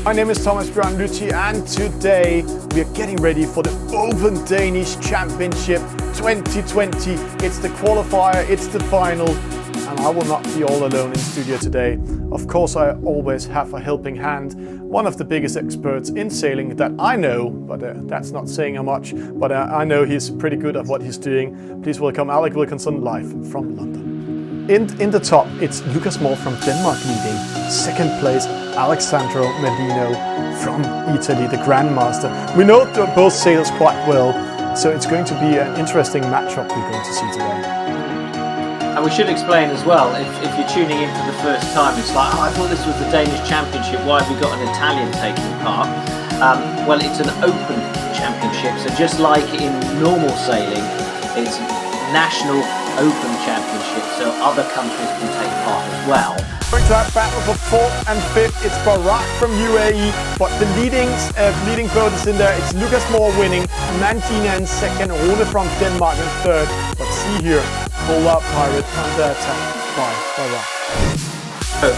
My name is Thomas Bjørn Lytty, and today we are getting ready for the Open Danish Championship 2020. It's the qualifier, it's the final, and I will not be all alone in studio today. Of course, I always have a helping hand. One of the biggest experts in sailing that I know, but that's not saying how much, but I know he's pretty good at what he's doing. Please welcome Alec Wilkinson live from London. In the top, it's Lucas Moore from Denmark leading. Second place, Alessandro Merlino from Italy, the Grandmaster. We know both sailors quite well, so it's going to be an interesting matchup we're going to see today. And we should explain as well, if you're tuning in for the first time, it's like, oh, I thought this was the Danish Championship, why have we got an Italian taking part? Well, it's an open championship, so just like in normal sailing, it's national open championship, so other countries can take part as well. Going to have battle for 4th and 5th, it's Barak from UAE, but the leading boat is in there. It's Lucas Moore winning, Mangina in second, Rune from Denmark in third. But see here, Polar Pirate under attack by Barak. So,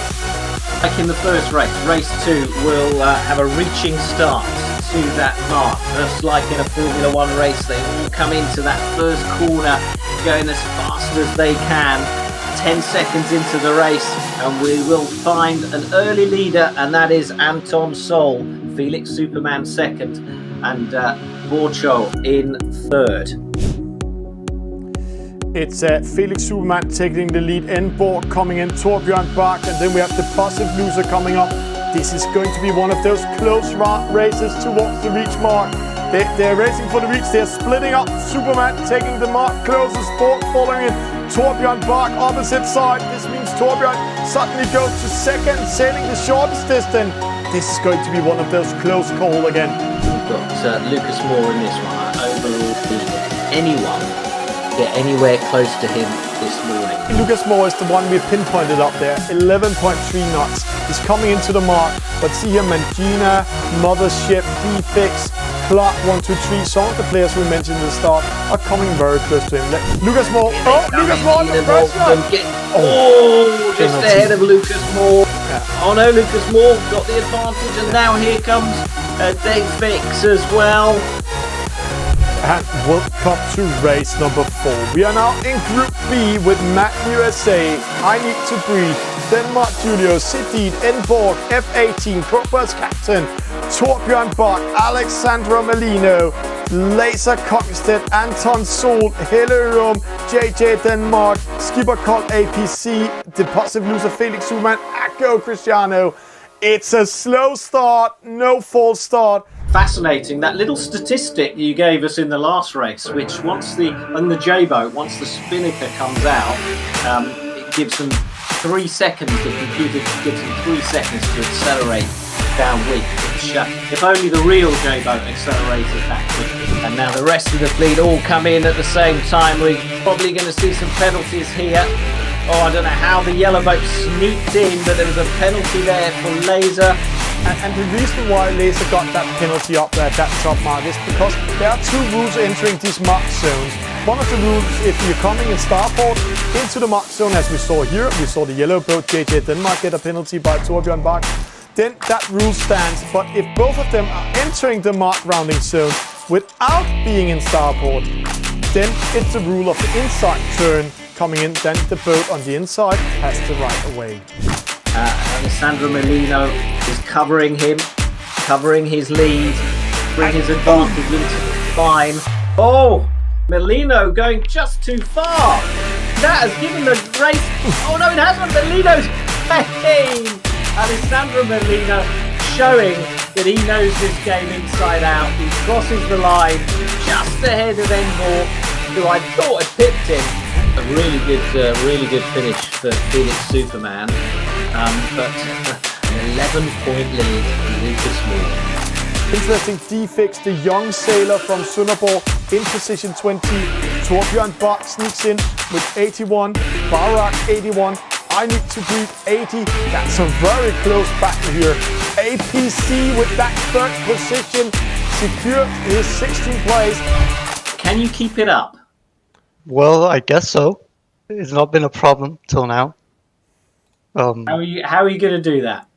like in the first race, race 2 will have a reaching start to that mark. Just like in a Formula 1 race, they all come into that first corner going as fast as they can. 10 seconds into the race and we will find an early leader, and that is Anton Sol, Felix Superman second, and Borcho in third. It's Felix Superman taking the lead, Borg coming in, Torbjørn Bach, and then we have the Positive Loser coming up. This is going to be one of those close races towards the reach mark. They're racing for the reach, they're splitting up. Superman taking the mark closest, Borg following it. Torbjørn Bach opposite side. This means Torbjørn suddenly goes to second, sailing the shortest distance. This is going to be one of those close call again. We've got Lucas Moore in this one, overall leader. Anyone get anywhere close to him this morning? Lucas Moore is the one we pinpointed up there, 11.3 knots. He's coming into the mark, but see here, Mangina, Mothership, Defix, Clark 123, some of the players we mentioned at the start are coming very close to him. Lucas Moore, Lucas Moore on the pressure! Just ahead of Lucas Moore. Yeah. Oh no, Lucas Moore got the advantage, and now here comes Defix as well. And welcome to race number 4. We are now in Group B with Matt USA, I Need to Breathe, Denmark Julio, Sidid, Borg, F18, Coopers Captain, Torbjørn Bach, Alessandro Merlino, Laser Kokstedt, Anton Sol, Hellerum, JJ Denmark, Skipper Colt APC, the Positive Loser Felix Superman, Akko Cristiano. It's a slow start, no false start. Fascinating, that little statistic you gave us in the last race, which once the J-boat, once the spinnaker comes out, it gives them 3 seconds, the computer gives them 3 seconds to accelerate downwind, which if only the real J-boat accelerated that quickly. And now the rest of the fleet all come in at the same time. We're probably going to see some penalties here. Oh, I don't know how the yellow boat sneaked in, but there was a penalty there for Laser. And the reason why Laser got that penalty up there at that top mark is because there are 2 rules entering these mark zones. One of the rules, if you're coming in starport into the mark zone, as we saw here, we saw the yellow boat JJ Denmark get a penalty by Torbjørn Bach, then that rule stands. But if both of them are entering the mark rounding zone without being in starport, then it's the rule of the inside turn coming in, then the boat on the inside has the right of way. Alessandro Merlino is covering him, covering his lead, bring his advantage into the line. Oh, Merlino going just too far. That has given the race. Oh no, it hasn't. Merlino's hey! Alessandro Merlino showing that he knows this game inside out. He crosses the line just ahead of Borg, who I thought had pipped him. A really good finish for Felix Superman. But an 11-point lead for Lucas Moore. Interesting, Defix, the young sailor from Sønderborg, in position 20. Torbjørn Bach sneaks in with 81. Barak 81. I Need to Breathe 80. That's a very close battle here. APC with that 3rd position, secure his 16th place. Can you keep it up? Well, I guess so. It's not been a problem till now. How are you going to do that?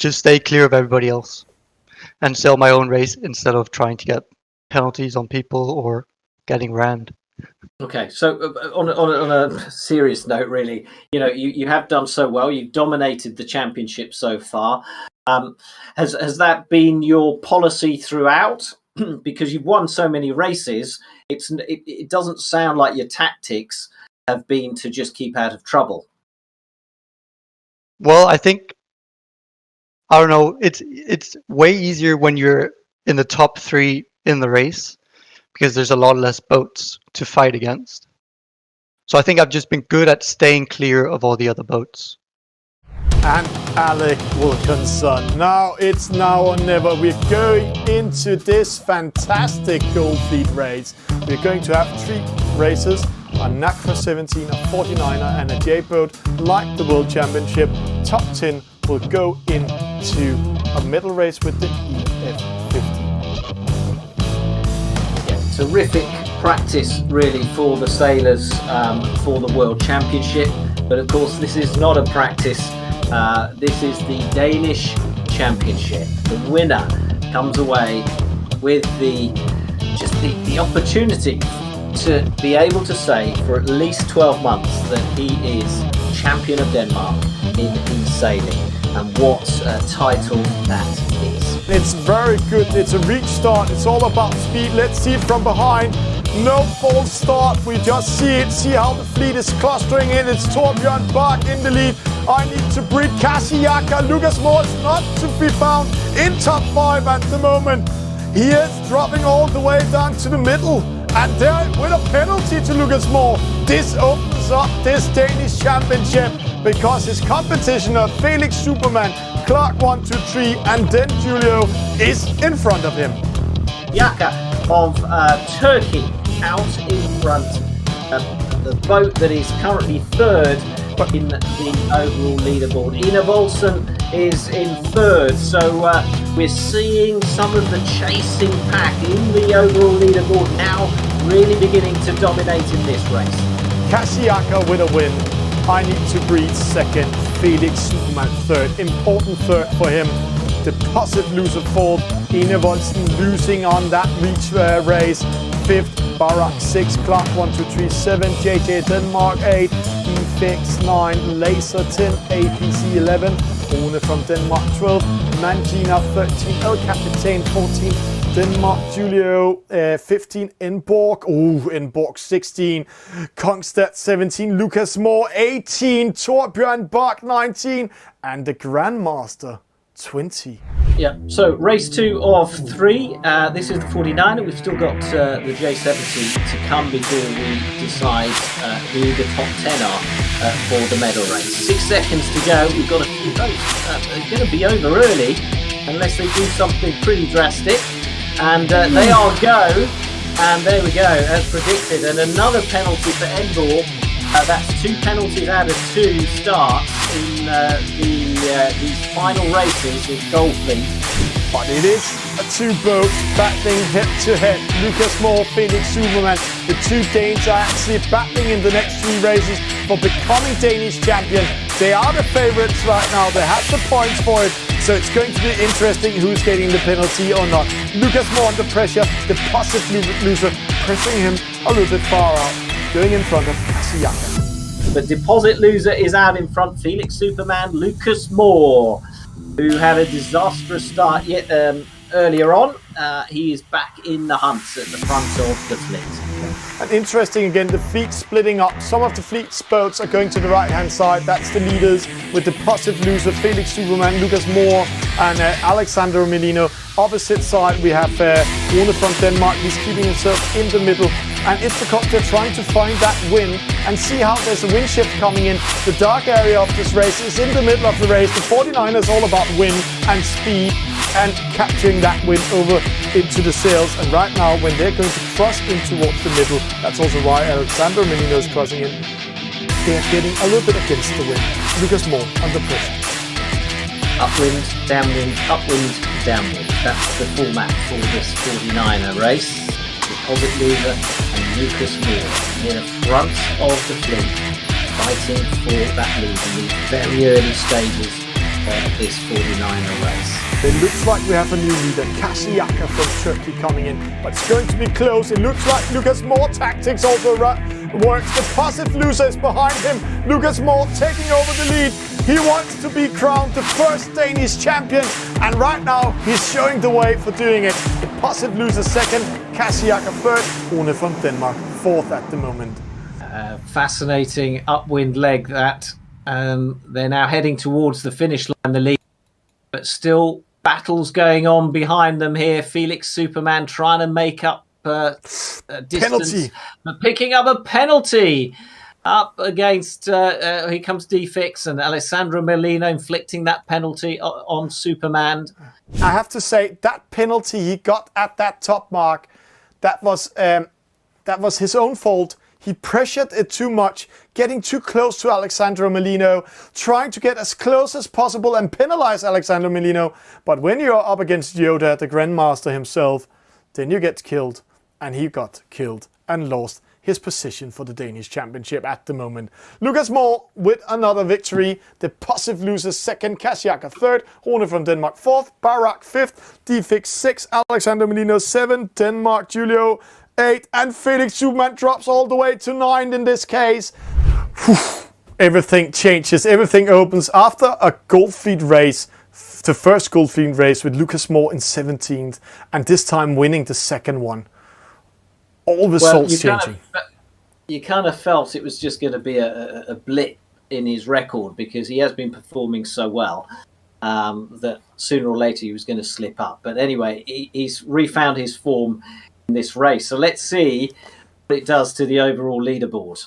just stay clear of everybody else and sail my own race instead of trying to get penalties on people or getting rammed. Okay, so on a serious note, really, you have done so well. You've dominated the championship so far. Has that been your policy throughout? Because you've won so many races, it doesn't sound like your tactics have been to just keep out of trouble. Well, I think, I don't know, it's way easier when you're in the top 3 in the race because there's a lot less boats to fight against. So I think I've just been good at staying clear of all the other boats. And Alec Wilkinson. Now it's now or never. We're going into this fantastic Gold Fleet race. We're going to have 3 races, a NACRA 17, a 49er and a J-boat like the World Championship. Top 10 will go into a medal race with the EF50. Yeah, terrific practice really for the sailors for the World Championship. But of course this is not a practice. This is the Danish Championship. The winner comes away with the opportunity to be able to say for at least 12 months that he is champion of Denmark in sailing, and what a title that is. It's very good. It's a reach start. It's all about speed. Let's see it from behind. No false start. We just see it. See how the fleet is clustering in. It's Torbjørn Bach in the lead. I need to breed Kasiyaka. Lucas Moore is not to be found in top 5 at the moment. He is dropping all the way down to the middle. And there, with a penalty to Lucas Moore, this opens up this Danish championship because his competition of Felix Superman, Clark 1, 2, 3, and then Julio is in front of him. Yaka of Turkey out in front. The boat that is currently 3rd in the overall leaderboard. Ina Volsen is in 3rd, so we're seeing some of the chasing pack in the overall leaderboard now really beginning to dominate in this race. Kasiyaka with a win. I need to breed 2nd. Felix Superman 3rd. Important 3rd for him. Deposit loser 4th. Ina Volsen losing on that reach race. 5th. Barak 6, Clark 1, 2, 3, 7, JJ Denmark 8, EFX 9, Laser 10, APC 11, Rune from Denmark 12, Mangina 13, El Capitan 14, Denmark Julio 15, Enborg, Enborg 16, Kongstad 17, Lucas Moore 18, Torbjørn Bach 19, and the Grandmaster 20. Yeah, so race 2 of 3. This is the 49er. We've still got the J70 to come before we decide who the top 10 are for the medal race. 6 seconds to go. We've got a few boats. They're going to be over early unless they do something pretty drastic. And they are go. And there we go, as predicted. And another penalty for Enborg. That's 2 penalties out of 2 starts in these final races with Gold Fleet. But it is a 2 boats battling head to head. Lucas Moore, Felix Superman. The 2 Danes are actually battling in the next 3 races for becoming Danish champion. They are the favorites right now. They have the points for it. So it's going to be interesting who's getting the penalty or not. Lucas Moore under pressure. The positive loser pressing him a little bit far out. Going in front of Kasiyaka. The deposit loser is out in front. Felix Superman, Lucas Moore, who had a disastrous start earlier on. He is back in the hunt at the front of the fleet. And interesting again, the fleet splitting up. Some of the fleet's boats are going to the right-hand side. That's the leaders with the positive loser, Felix Superman, Lucas Moore, and Alexander Melino. Opposite side, we have Rune from Denmark. He's keeping himself in the middle. And it's because they're trying to find that win and see how there's a wind shift coming in. The dark area of this race is in the middle of the race. The 49 is all about wind and speed and capturing that win over into the sails. And right now, when they're going to cross in towards the middle, that's also why Alexander Melino is crossing in. They're getting a little bit against the wind. Lucas Moore under pressure. Upwind, downwind, upwind, downwind. That's the format for this 49er race. Deposit loser and Lucas Moore near the front of the fleet, fighting for that lead in the very early stages this 49er race. It looks like we have a new leader, Kasiyaka from Turkey coming in, but it's going to be close. It looks like Lucas Moore tactics also works. The passive loser is behind him. Lucas Moore taking over the lead. He wants to be crowned the first Danish champion, and right now he's showing the way for doing it. The passive loser second, Kasiyaka third, Rune from Denmark fourth at the moment. Fascinating upwind leg that. They're now heading towards the finish line, the lead, but still battles going on behind them here. Felix Superman trying to make up distance, Penalty. but picking up a penalty up against, here comes Defix, and Alessandro Melino inflicting that penalty on Superman. I have to say, that penalty he got at that top mark, that was his own fault. He pressured it too much, getting too close to Alessandro Melino, trying to get as close as possible and penalize Alessandro Melino. But when you're up against Yoda, the Grandmaster himself, then you get killed. And he got killed and lost his position for the Danish Championship at the moment. Lucas Moore with another victory. The passive loser second, Kasiyaka third, Rune from Denmark fourth, Barak fifth, Defix sixth, Alexander Melino seven, Denmark Julio 8, and Felix Superman drops all the way to 9 in this case. Whew. Everything changes, everything opens after a gold fleet race, the first gold fleet race with Lucas Moore in 17th, and this time winning the second one. All results changing. You kind of felt it was just going to be a blip in his record, because he has been performing so well that sooner or later he was going to slip up. But anyway, he's refound his form this race. So let's see what it does to the overall leaderboard.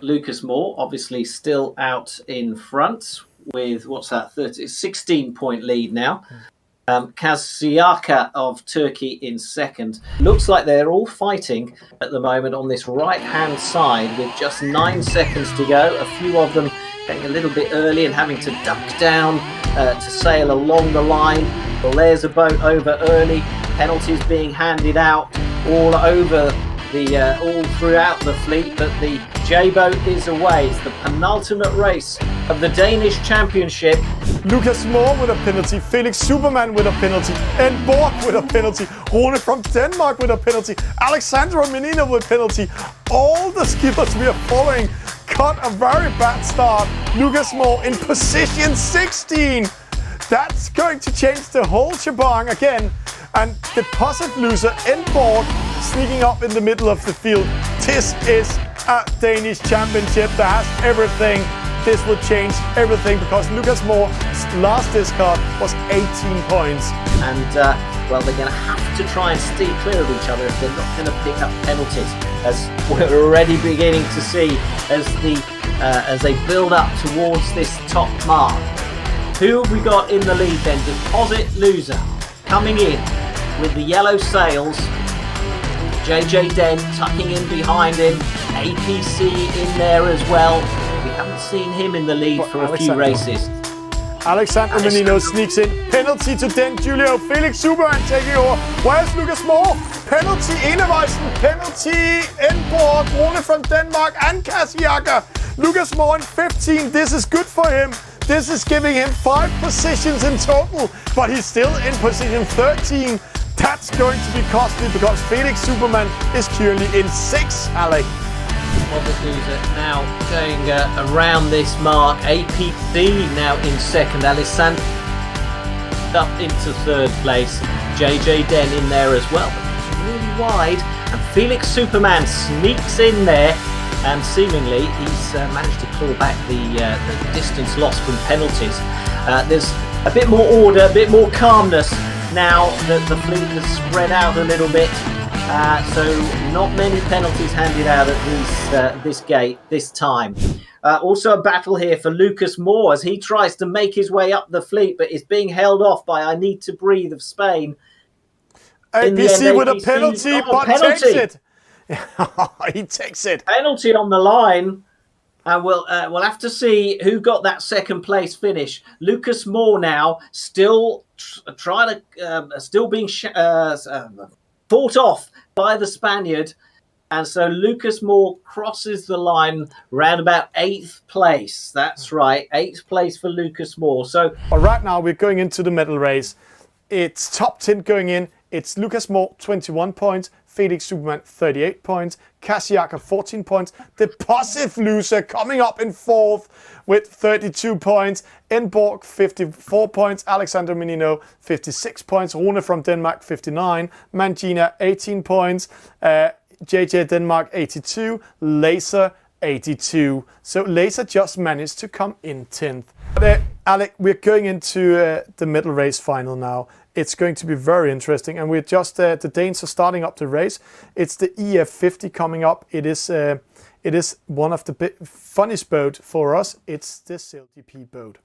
Lucas Moore obviously still out in front with, what's that, 16-point lead now. Kasiyaka of Turkey in second. Looks like they're all fighting at the moment on this right-hand side with just 9 seconds to go. A few of them getting a little bit early and having to duck down to sail along the line. Well, there's a boat over early. Penalties being handed out all over all throughout the fleet, but the J-boat is away. It's the penultimate race of the Danish Championship. Lucas Moore with a penalty, Felix Superman with a penalty, and Borg with a penalty, Rune from Denmark with a penalty, Alessandro Menino with a penalty. All the skippers we are following got a very bad start. Lucas Moore in position 16. That's going to change the whole shebang again. And the passive loser, Borg, sneaking up in the middle of the field. This is a Danish championship that has everything. This will change everything, because Lucas Moore's last discard was 18 points. And, well, they're going to have to try and stay clear of each other if they're not going to pick up penalties, as we're already beginning to see as they build up towards this top mark. Who have we got in the lead then? Deposit loser coming in with the yellow sails. JJ Den tucking in behind him. APC in there as well. We haven't seen him in the lead for a few races. Alexander Menino sneaks in. Penalty to Den Julio. Felix Superman taking over. Where's Lucas Moore? Penalty Eneweisen. Penalty Borg. Rune from Denmark and Kasiyaka. Lucas Moore in 15. This is good for him. This is giving him 5 positions in total, but he's still in position 13. That's going to be costly, because Felix Superman is currently in 6, Alec. Loser now going around this mark. APC now in second. Alessandro up into third place. JJ Den in there as well. Really wide. And Felix Superman sneaks in there. And seemingly he's managed to claw back the distance lost from penalties. There's a bit more order, a bit more calmness now that the fleet has spread out a little bit. So not many penalties handed out at this gate this time. Also a battle here for Lucas Moore as he tries to make his way up the fleet, but is being held off by I Need to Breathe of Spain. APC with a penalty, but takes it. He takes it. Penalty on the line. And we'll have to see who got that second place finish. Lucas Moore now still still being fought off by the Spaniard. And so Lucas Moore crosses the line round about 8th place. That's right, 8th place for Lucas Moore. So But right now we're going into the medal race. It's top 10 going in. It's Lucas Moore, 21 points. Felix Superman, 38 points. Kasiaka, 14 points. The Positive Loser coming up in 4th with 32 points. Enborg, 54 points. Alexander Menino, 56 points. Rune from Denmark, 59. Mangina, 18 points. JJ Denmark, 82. Laser, 82. So Laser just managed to come in 10th. But, Alec, we're going into the medal race final now. It's going to be very interesting, and we're just the Danes are starting up the race. It's the EF50 coming up. It is one of the funniest boat for us. It's the SailGP boat.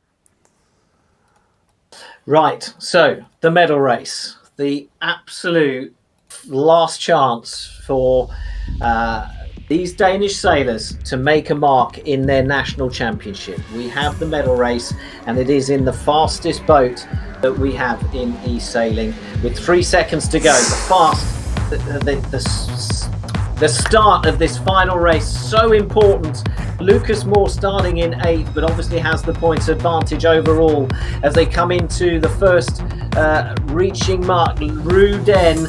right, so the medal race, the absolute last chance for these Danish sailors to make a mark in their national championship. We have the medal race, and it is in the fastest boat that we have in e-sailing, with 3 seconds to go. The start of this final race, so important. Lucas Moore starting in 8th, but obviously has the points advantage overall as they come into the first reaching mark. Ruden,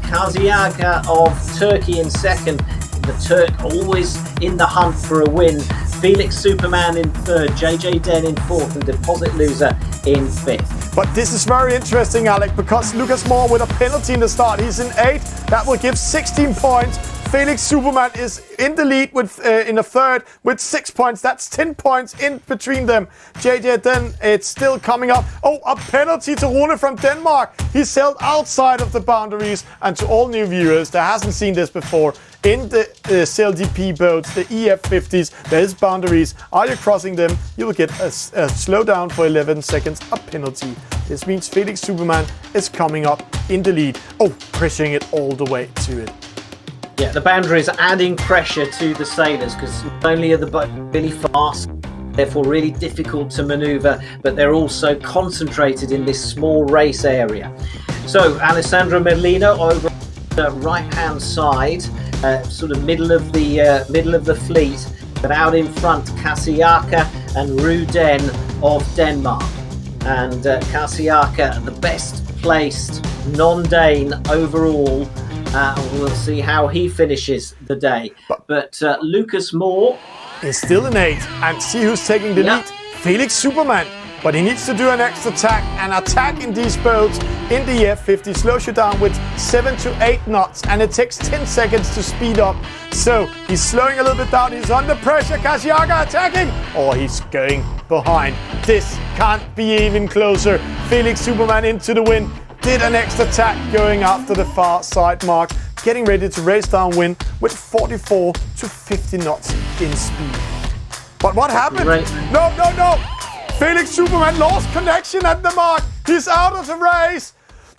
Kasiaka of Turkey in 2nd. The Turk always in the hunt for a win. Felix Superman in 3rd, JJ Den in 4th, and Deposit Loser in 5th. But this is very interesting, Alec, because Lucas Moore with a penalty in the start. He's in 8th. That will give 16 points. Felix Superman is in the lead with in a 3rd with 6 points. That's 10 points in between them. JJ Den, it's still coming up. Oh, a penalty to Rune from Denmark. He sailed outside of the boundaries. And to all new viewers that hasn't seen this before, in the SailGP boats, the EF50s, there's boundaries. Are you crossing them? You will get a slowdown for 11 seconds, a penalty. This means Felix Superman is coming up in the lead. Oh, pressuring it all the way to it. Yeah, the boundaries are adding pressure to the sailors because not only are the boats really fast, therefore really difficult to manoeuvre, but they're also concentrated in this small race area. So Alessandro Merlino over the right-hand side, sort of middle of the fleet, but out in front Kasiaka and Ruden of Denmark. And Kasiaka, the best placed non-Dane overall. We'll see how he finishes the day. But Lucas Moore is still in 8th, and see who's taking the lead. Felix Superman. But he needs to do an extra attack. An attack in these boats in the EF50 slows you down with 7 to 8 knots, and it takes 10 seconds to speed up. So he's slowing a little bit down. He's under pressure. Kasiaka attacking. Oh, he's going behind. This can't be even closer. Felix Superman into the wind. Did an extra attack going after the far side mark. Getting ready to race downwind with 44 to 50 knots in speed. But what happened? No. Felix Superman lost connection at the mark. He's out of the race.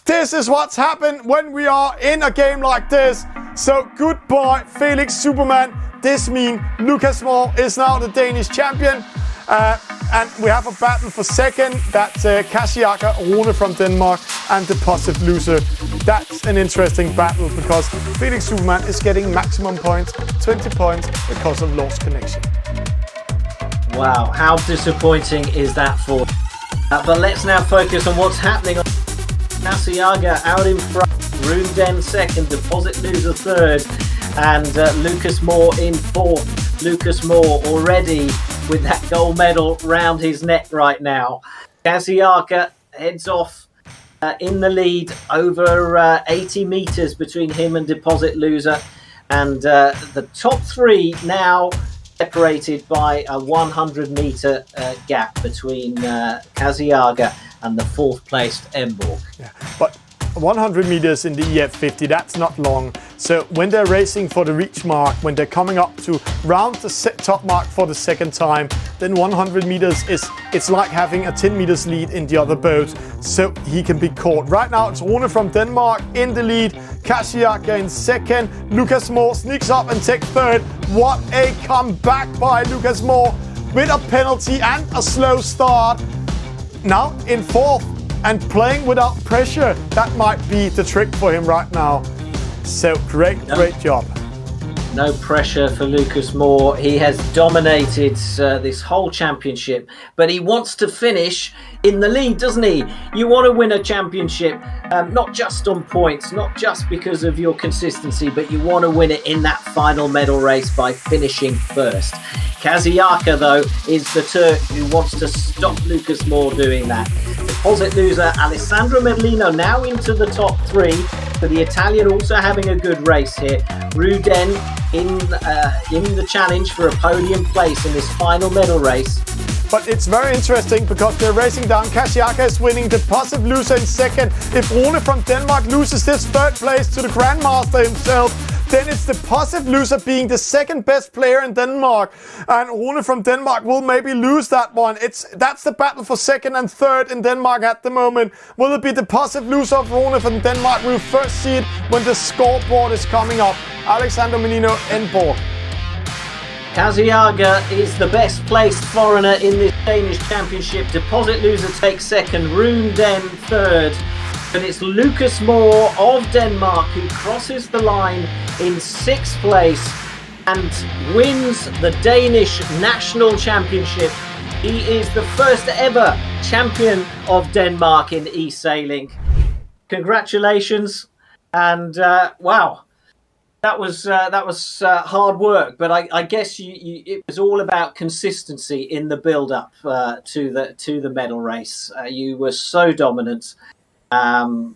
This is what's happened when we are in a game like this. So goodbye, Felix Superman. This means Lucas Moore is now the Danish champion. And we have a battle for 2nd. That's Kasiaka, Rune from Denmark, and the Positive Loser. That's an interesting battle because Felix Superman is getting maximum points, 20 points, because of lost connection. Wow, how disappointing is that for? But let's now focus on what's happening. Kasiaka out in front, Ruden 2nd, Deposit Loser 3rd, and Lucas Moore in 4th. Lucas Moore already with that gold medal round his neck right now. Kasiaka heads off in the lead, over 80 metres between him and Deposit Loser, and the top 3 now separated by a 100-metre gap between Kasiaka and the 4th placed Enborg. Yeah, but 100 meters in the EF50, that's not long. So when they're racing for the reach mark, when they're coming up to round the top mark for the 2nd time, then 100 meters it's like having a 10 meters lead in the other boat. So he can be caught. Right now it's Rune from Denmark in the lead, Kasiaka in 2nd, Lucas Moore sneaks up and takes 3rd. What a comeback by Lucas Moore with a penalty and a slow start. Now in 4th. And playing without pressure, that might be the trick for him right now. So great job. No pressure for Lucas Moore. He has dominated this whole championship, but he wants to finish in the lead, doesn't he? You want to win a championship, not just on points, not just because of your consistency, but you want to win it in that final medal race by finishing first. Kaziaka, though, is the Turk who wants to stop Lucas Moore doing that. Deposit loser Alessandro Merlino now into the top three. For the Italian also having a good race here. Ruden in the challenge for a podium place in this final medal race. But it's very interesting because they're racing down. Kaziaka is winning, Deposit loser in second. If Rune from Denmark loses this third place to the Grandmaster himself, then it's Deposit loser being the second best player in Denmark. And Rune from Denmark will maybe lose that one. That's the battle for second and third in Denmark at the moment. Will it be Deposit loser of Rune from Denmark? We'll first see it when the scoreboard is coming up. Alexander Menino, Enborg. Kaziaga is the best placed foreigner in this Danish championship. Deposit loser takes second, Runden third. And it's Lucas Moore of Denmark who crosses the line in sixth place and wins the Danish national championship. He is the first ever champion of Denmark in e-sailing. Congratulations. And wow. That was hard work, but I guess it was all about consistency in the build-up to the medal race. You were so dominant, and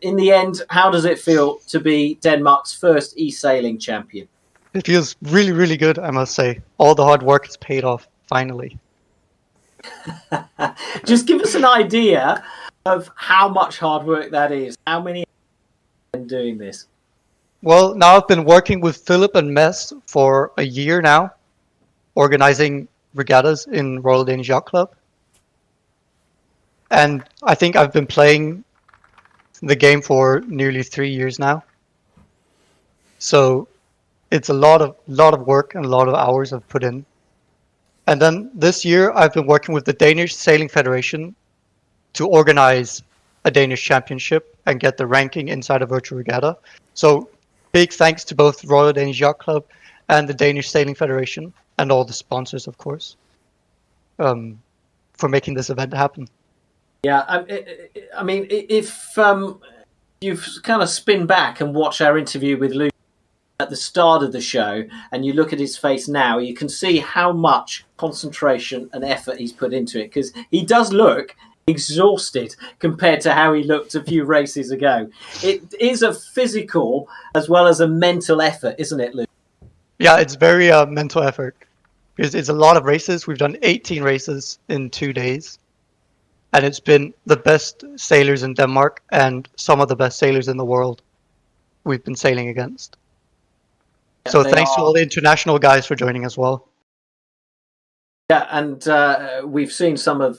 in the end, how does it feel to be Denmark's first e-sailing champion? It feels really, really good, I must say. All the hard work has paid off finally. Just give us an idea of how much hard work that is. How many have been doing this? Well, now I've been working with Philip and Mess for a year now, organizing regattas in Royal Danish Yacht Club. And I think I've been playing the game for nearly 3 years now. So it's a lot of work and a lot of hours I've put in. And then this year I've been working with the Danish Sailing Federation to organize a Danish championship and get the ranking inside a virtual regatta. So big thanks to both Royal Danish Yacht Club and the Danish Sailing Federation and all the sponsors, of course, for making this event happen. Yeah, I mean, if you've kind of spin back and watch our interview with Luke at the start of the show and you look at his face now, you can see how much concentration and effort he's put into it, because he does look exhausted compared to how he looked a few races ago. It is a physical as well as a mental effort, isn't it, Luke? Yeah, it's very mental effort because it's a lot of races. We've done 18 races in 2 days, and it's been the best sailors in Denmark and some of the best sailors in the world we've been sailing against. So thanks to all the international guys for joining as well. Yeah, and we've seen some of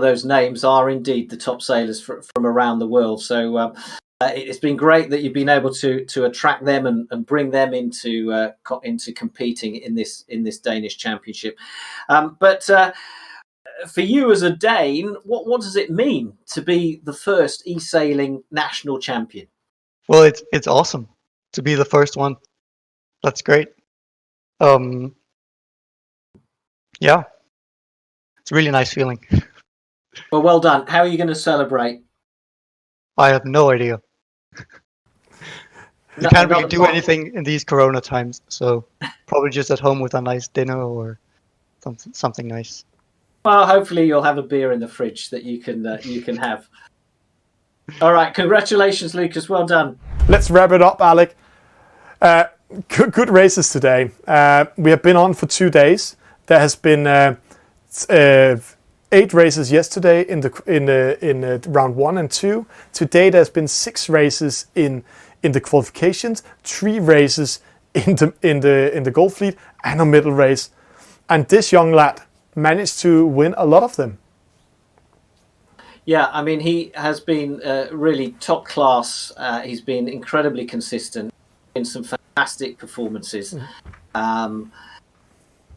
those names are indeed the top sailors from around the world. So it's been great that you've been able to attract them and bring them into competing in this Danish championship. But for you as a Dane, what does it mean to be the first e-sailing national champion? Well, it's awesome to be the first one. That's great. Yeah, it's a really nice feeling. Well done. How are you going to celebrate? I have no idea. You can't really do anything in these Corona times, so probably just at home with a nice dinner or something nice. Well, hopefully you'll have a beer in the fridge that you can have. All right, congratulations, Lucas. Well done. Let's wrap it up, Alec. Good races today. We have been on for 2 days. There has been 8 races yesterday in round 1 and 2. Today there's been 6 races in the qualifications, 3 races in the gold fleet, and a middle race. And this young lad managed to win a lot of them. Yeah, I mean, he has been really top class. He's been incredibly consistent in some fantastic performances.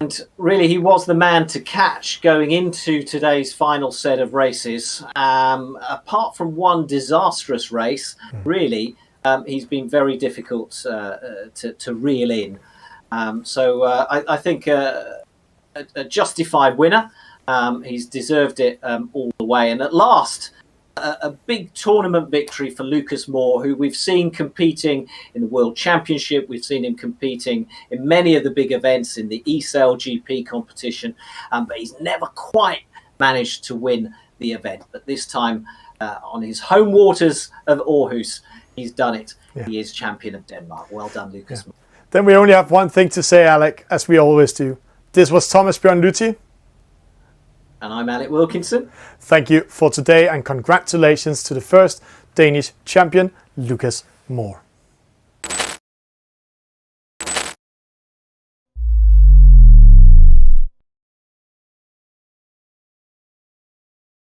And really, he was the man to catch going into today's final set of races. Apart from one disastrous race, really, he's been very difficult to reel in. I think a justified winner. He's deserved it all the way. And at last, a big tournament victory for Lucas Moore, who we've seen competing in the World Championship. We've seen him competing in many of the big events in the ESL GP competition, but he's never quite managed to win the event. But this time, on his home waters of Aarhus, he's done it. Yeah. He is champion of Denmark. Well done, Lucas Moore. Then we only have one thing to say, Alec, as we always do. This was Thomas Bjørn Luthi. And I'm Alec Wilkinson. Thank you for today, and congratulations to the first Danish champion, Lucas Moore.